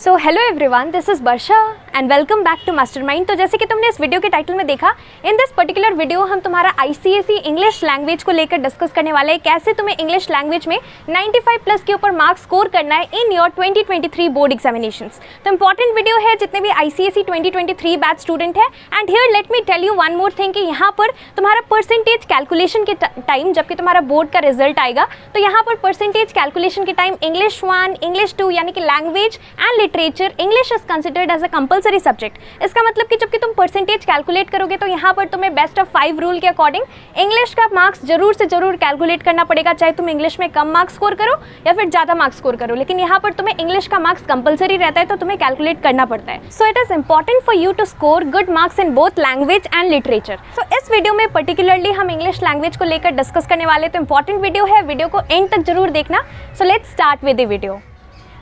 So hello everyone, this is Varsha and welcome back to Mastermind. तो जैसे कि तुमने इस वीडियो के टाइटल में देखा, इन दिस पर्टिकुलर वीडियो हम तुम्हारा आईसीएसई इंग्लिश लैंग्वेज को लेकर डिस्कस करने वाले हैं, कैसे तुम्हें इंग्लिश लैंग्वेज में 95 प्लस के ऊपर मार्क्स स्कोर करना है इन योर 2023 बोर्ड एग्जामिनेशंस। तो इंपॉर्टेंट वीडियो है जितने भी आईसीएसई 2023 बैच स्टूडेंट है। And here let me tell you one more thing कि यहाँ पर तुम्हारा परसेंटेज कैलकुलेशन के टाइम, जबकि तुम्हारा बोर्ड का रिजल्ट आएगा, तो यहाँ पर परसेंटेज कैलकुलेशन के टाइम इंग्लिश 1, इंग्लिश 2 यानी कि language and literature, English is considered as a compulsory subject. इसका मतलब कि जबकि तुम परसेंटेज कैलकुलेट करोगे तो यहाँ पर तुम्हें बेस्ट ऑफ 5 रूल के अकॉर्डिंग इंग्लिश का मार्क्स जरूर से जरूर कैलकुलेट करना पड़ेगा, चाहे तुम इंग्लिश में कम मार्क्स स्कोर करो या फिर ज़्यादा मार्क्स स्कोर करो। लेकिन यहाँ पर तुम्हें इंग्लिश का मार्क्स कंपलसरी रहता है, तो तुम्हें कैलकुलेट करना पड़ता है। So it is important for you to score good marks in both language and literature. So इस वीडियो में पर्टिकुलरली हम इंग्लिश लैंग्वेज को लेकर डिस्कस करने वाले, तो इंपॉर्टेंट वीडियो है, वीडियो को एंड तक जरूर देखना। So let's start with the video.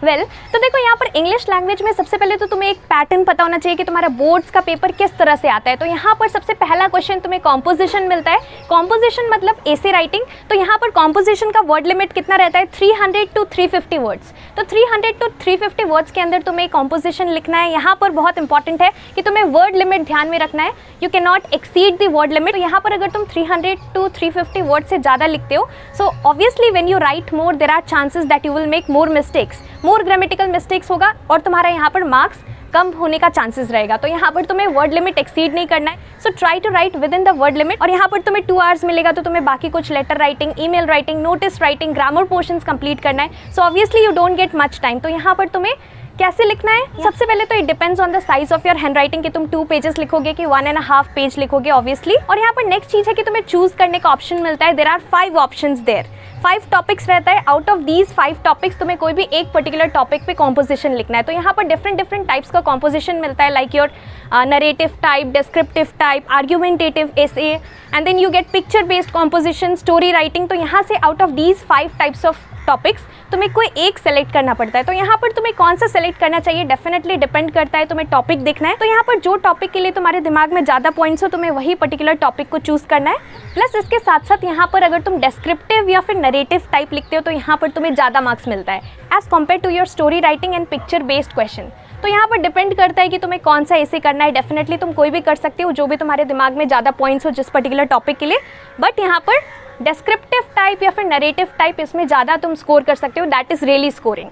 तो देखो यहाँ पर इंग्लिश लैंग्वेज में सबसे पहले तो तुम्हें एक पैटर्न पता होना चाहिए कि तुम्हारा बोर्ड्स का पेपर किस तरह से आता है। तो यहाँ पर सबसे पहला क्वेश्चन तुम्हें कॉम्पोजिशन मिलता है। कॉम्पोजिशन मतलब एसे राइटिंग। तो यहाँ पर कॉम्पोजिशन का वर्ड लिमिट कितना रहता है? 300 to 350 वर्ड्स। तो 300 to 350 वर्ड्स के अंदर तुम्हें कॉम्पोजिशन लिखना है। यहाँ पर बहुत इंपॉर्टेंट है कि तुम्हें वर्ड लिमिट ध्यान में रखना है। You can not exceed the word limit. तो यहाँ पर अगर तुम 300 to 350 वर्ड से ज़्यादा लिखते हो, so obviously when you write more there are chances that you will make more mistakes, more grammatical mistakes होगा और तुम्हारा यहाँ पर मार्क्स कम होने का चांसेस रहेगा। तो यहाँ पर तुम्हें वर्ड लिमिट एक्सीड नहीं करना है। So try to write within the word limit. और यहाँ पर तुम्हें 2 आवर्स मिलेगा, तो तुम्हें बाकी कुछ letter writing, email writing, notice writing, grammar portions complete करना है। So obviously you don't get much time. तो यहाँ पर तुम्हें कैसे लिखना है? सबसे पहले तो it depends on the size of your hand writing कि तुम 2 पेजेस लिखोगे कि 1.5 पेज लिखोगे ऑब्वियसली। और यहाँ पर नेक्स्ट चीज़ है कि तुम्हें चूज करने का ऑप्शन मिलता है। There are 5 options there. 5 topics रहता है। आउट ऑफ दीज 5 टॉपिक्स तुम्हें कोई भी एक पर्टिकुलर टॉपिक पे कॉम्पोजिशन लिखना है। तो यहाँ पर डिफरेंट टाइप्स का कॉम्पोजिशन मिलता है, like your narrative type, descriptive type, argumentative, essay, and then you get picture based composition, story writing. तो यहाँ से out of these 5 types of topics तुम्हें कोई एक सेलेक्ट करना पड़ता है। तो यहाँ पर तुम्हें कौन सा सेलेक्ट करना चाहिए डेफिनेटली डिपेंड करता है, तुम्हें टॉपिक देखना है। तो यहाँ पर जो टॉपिक के लिए तुम्हारे दिमाग में ज़्यादा पॉइंट्स हो, तुम्हें वही पर्टिकुलर टॉपिक को चूज करना है। प्लस इसके साथ साथ यहाँ पर अगर तुम डिस्क्रिप्टिव या फिर नरेटिव टाइप लिखते हो तो यहाँ पर तुम्हें ज़्यादा मार्क्स मिलता है as compare to your story writing and picture based question. तो यहाँ पर डिपेंड करता है कि तुम्हें कौन सा ऐसे करना है। डेफिनेटली तुम कोई भी कर सकते हो, जो भी तुम्हारे दिमाग में ज़्यादा पॉइंट्स हो जिस पर्टिकुलर टॉपिक के लिए। बट यहाँ पर डिस्क्रिप्टिव टाइप या फिर नरेटिव टाइप, इसमें ज़्यादा तुम स्कोर कर सकते हो। That is really scoring.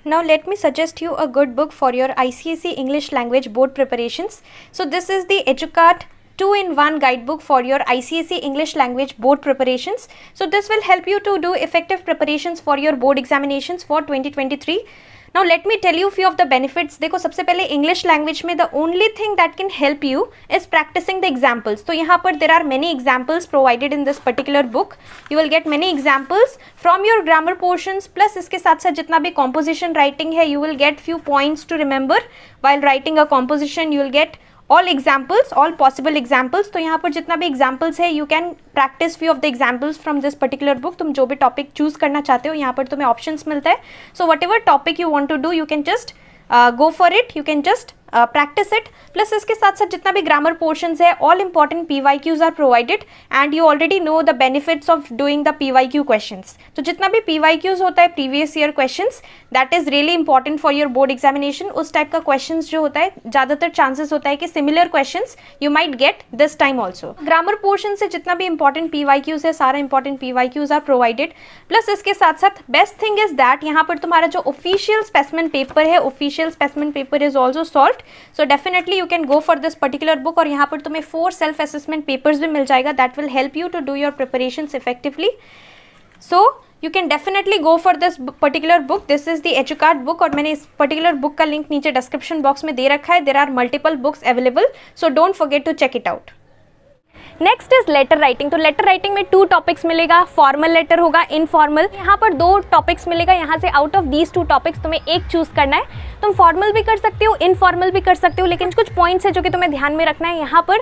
Now let me suggest you a good book for your ICSE English Language Board preparations. So this is the EduCart 2-in-1 guidebook for your ICSE English Language Board preparations. So this will help you to do effective preparations for your board examinations for 2023. Now let me tell you few of the benefits. देखो सबसे पहले English language में the only thing that can help you is practicing the examples. तो यहाँ पर there are many examples provided in this particular book. You will get many examples from your grammar portions. Plus इसके साथ साथ जितना भी composition writing है, you will get few points to remember while writing a composition. You will get all examples, all possible examples. तो यहाँ पर जितना भी examples है, you can practice few of the examples from this particular book. तुम जो भी topic choose करना चाहते हो, यहाँ पर तुम्हें options मिलता है. So whatever topic you want to do, you can just go for it. You can just practice it. Plus इसके साथ साथ जितना भी grammar portions है, all important PYQs are provided and you already know the benefits of doing the PYQ questions. तो जितना भी PYQs होता है, previous year questions, that is really important for your board examination. उस टाइप का questions जो होता है, ज़्यादातर chances होता है कि similar questions you might get this time also. Grammar portion से जितना भी important PYQs है, सारा important PYQs are provided. Plus इसके साथ साथ best thing is that यहाँ पर तुम्हारा जो official specimen paper है, official specimen paper is also solved. So definitely you can go for this particular book. और यहाँ पर तुम्हें 4 self assessment papers भी मिल जाएगा. That will help you to do your preparations effectively. So you can definitely go for this particular book. This is the EduCart book और मैंने इस particular book का link नीचे description box में दे रखा है. There are multiple books available. So don't forget to check it out. Next is letter writing. तो लेटर राइटिंग में 2 टॉपिक्स मिलेगा, फॉर्मल लेटर होगा, इनफॉर्मल। यहाँ पर 2 टॉपिक्स मिलेगा। यहाँ से आउट ऑफ दीज 2 टॉपिक्स तुम्हें एक चूज करना है। तुम फॉर्मल भी कर सकते हो, इनफॉर्मल भी कर सकते हो, लेकिन कुछ पॉइंट्स है जो कि तुम्हें ध्यान में रखना है। यहाँ पर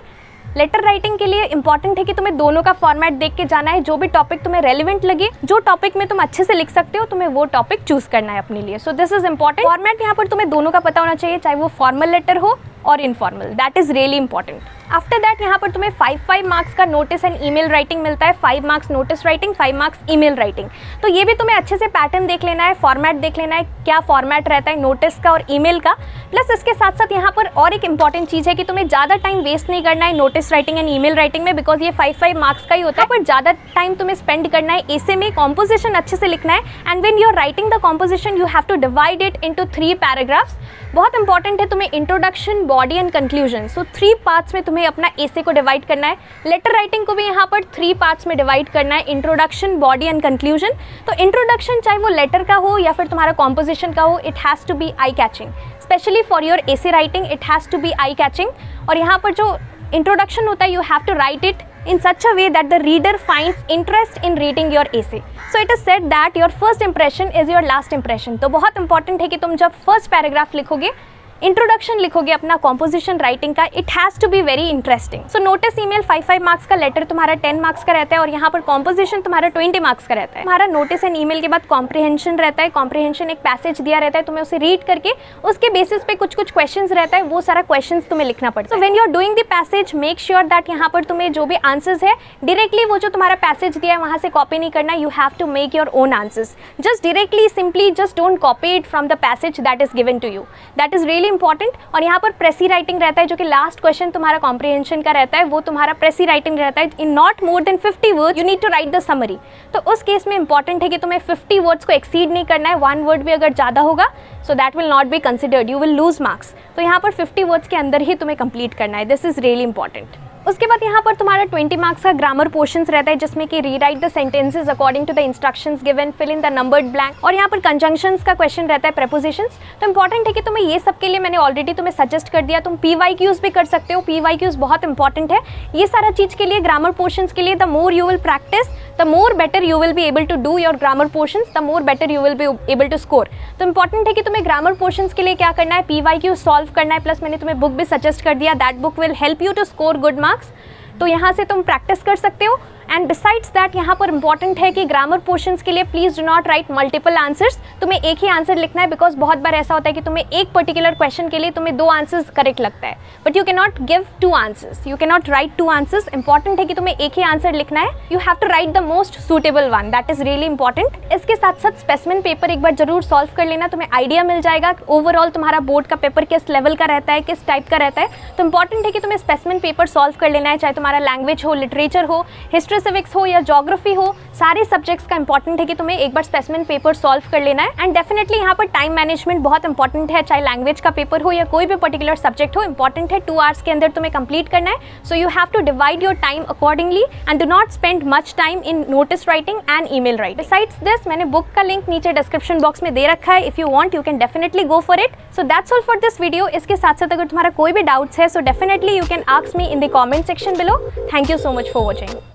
लेटर राइटिंग के लिए इंपॉर्टेंट है कि तुम्हें दोनों का फॉर्मेट देख के जाना है। जो भी टॉपिक तुम्हें रेलिवेंट लगे, जो टॉपिक में तुम अच्छे से लिख सकते हो, तुम्हें वो टॉपिक चूज करना है अपने लिए। So this is important. Format यहाँ पर तुम्हें दोनों का पता होना चाहिए, चाहे वो फॉर्मल लेटर हो और informal, that is really important. After that यहाँ पर तुम्हें 5 मार्क्स का नोटिस एंड ईमेल राइटिंग मिलता है, 5 marks notice writing, 5 marks email writing. तो ये भी तुम्हें अच्छे से पैटर्न देख लेना है, फॉर्मेट देख लेना है, क्या फॉर्मेट रहता है नोटिस का और ईमेल का। प्लस इसके साथ साथ यहाँ पर और एक इंपॉर्टेंट चीज़ है कि तुम्हें ज़्यादा टाइम वेस्ट नहीं करना है notice writing and email writing में, बिकॉज ये 5 मार्क्स का ही होता है, पर ज़्यादा टाइम तुम्हें स्पेंड करना है ऐसे में, कॉम्पोजिशन अच्छे से लिखना है। And when you are writing the composition you have to divide it into 3 paragraphs. बहुत इंपॉर्टेंट है तुम्हें introduction, body and conclusion, so 3 parts में तुम्हें अपना एसे को डिवाइड करना है। लेटर राइटिंग को भी यहाँ पर 3 पार्ट्स में डिवाइड करना है, इंट्रोडक्शन, बॉडी एंड कंक्लूजन। तो इंट्रोडक्शन चाहे वो लेटर का हो या फिर तुम्हारा कॉम्पोजिशन का हो, it has to be eye catching, especially for your essay writing it has to be eye catching. और यहाँ पर जो इंट्रोडक्शन होता है you have to write it in such a way that the reader finds interest in reading your essay. So it is said that your first impression is your last impression. तो बहुत important है कि तुम जब first paragraph लिखोगे, introduction लिखोगे अपना composition writing का, it has to be very interesting. So notice email 5 marks का, लेटर तुम्हारा 10 मार्क्स का रहता है और यहाँ पर कॉम्पोजिशन तुम्हारा 20 मार्क्स का रहता है। तुम्हारा नोटिस एंड ईमेल के बाद कॉम्प्रिहेंशन रहता है। कॉम्प्रिहेंशन एक पैसेज दिया रहता है, तुम्हें उसे रीड करके उसके बेसिस पे कुछ क्वेश्चंस रहता है, वो सारा क्वेश्चंस तुम्हें लिखना पड़ता है। So when you are doing the passage make sure that यहाँ पर तुम्हें जो भी आंसर्स है डायरेक्टली वो जो तुम्हारा पैसेज दिया है वहाँ से कॉपी नहीं करना, you have to make your own answers, just directly simply just don't copy it from the passage that is given to you, that is really important. और यहाँ पर प्रेसी राइटिंग रहता है, जो कि लास्ट क्वेश्चन तुम्हारा कॉम्प्रिहेंशन का रहता है, वो तुम्हारा प्रेसी राइटिंग रहता है। In not more than 50 words you need to write the summary. तो उस केस में इंपॉर्टेंट है कि तुम्हें 50 वर्ड्स को एक्सीड नहीं करना है, 1 वर्ड भी अगर ज़्यादा होगा so that will not be considered, you will lose marks. तो यहाँ पर 50 वर्ड्स के अंदर ही तुम्हें कंप्लीट करना है, दिस इज रियली इंपॉर्टेंट। उसके बाद यहाँ पर तुम्हारा 20 मार्क्स का ग्रामर पोर्शंस रहता है, जिसमें कि rewrite the sentences according to the instructions given, fill in the numbered blank, और यहाँ पर कंजंक्शंस का क्वेश्चन रहता है, प्रेपोजिशंस। तो इंपॉर्टेंट है कि तुम्हें ये सब के लिए मैंने ऑलरेडी तुम्हें सजेस्ट कर दिया, तुम PYQs भी कर सकते हो, PYQs बहुत इंपॉर्टेंट है ये सारा चीज़ के लिए, ग्रामर पोर्शंस के लिए। The more you will practise the more better you will be able to do your grammar portions, the more better you will be able to score. तो इंपॉर्टेंट है कि तुम्हें ग्रामर पोर्शंस के लिए क्या करना है, PYQ सॉल्व करना है, प्लस मैंने तुम्हें बुक भी सजेस्ट कर दिया, that book will help you to score good marks. तो यहाँ से तुम प्रैक्टिस कर सकते हो। एंड बिसाइड्स दैट यहाँ पर इंपॉर्टेंट है कि ग्रामर पोर्शंस के लिए please do not right multiple answers, तुम्हें एक ही आंसर लिखना है, बिकॉज बहुत बार ऐसा होता है कि तुम्हें एक पर्टिकुलर क्वेश्चन के लिए तुम्हें 2 आंसर्स करेक्ट लगता है, but you can not give 2 answers, you can not write 2 answers. Important है कि तुम्हें एक ही आंसर लिखना है, you have to write the most suitable one, that is really important. इसके साथ साथ स्पेसिमेन पेपर एक बार जरूर सॉल्व कर लेना, तुम्हें आइडिया मिल जाएगा ओवरऑल तुम्हारा बोर्ड का पेपर किस लेवल का रहता है, किस टाइप का रहता है। तो इंपॉर्टेंट है कि तुम्हें स्पेसिमेन पेपर सॉल्व कर लेना है, चाहे तुम्हारा लैंग्वेज हो, लिटरेचर हो, हिस्ट्री सिविक्स हो या ज्योग्राफी हो, सारे सब्जेक्ट्स का इंपॉर्टेंट है कि तुम्हें एक बार स्पेसिमेन पेपर सॉल्व कर लेना है। एंड डेफिनेटली यहाँ पर टाइम मैनेजमेंट बहुत इंपॉर्टेंट है, चाहे लैंग्वेज का पेपर हो या कोई भी पर्टिकुलर सब्जेक्ट हो, इंपॉर्टेंट है 2 आवर्स के अंदर तुम्हें कंप्लीट करना है। So you have to divide your time accordingly and do not spend much time in notice writing and email writing. Besides this मैंने बुक का लिंक नीचे डिस्क्रिप्शन बॉक्स में दे रखा है, if you want you can definitely go for it. So that's all for this video. इसके साथ साथ अगर तुम्हारा कोई भी डाउट्स है so definitely you can ask me in the comment section below. Thank you so much for watching.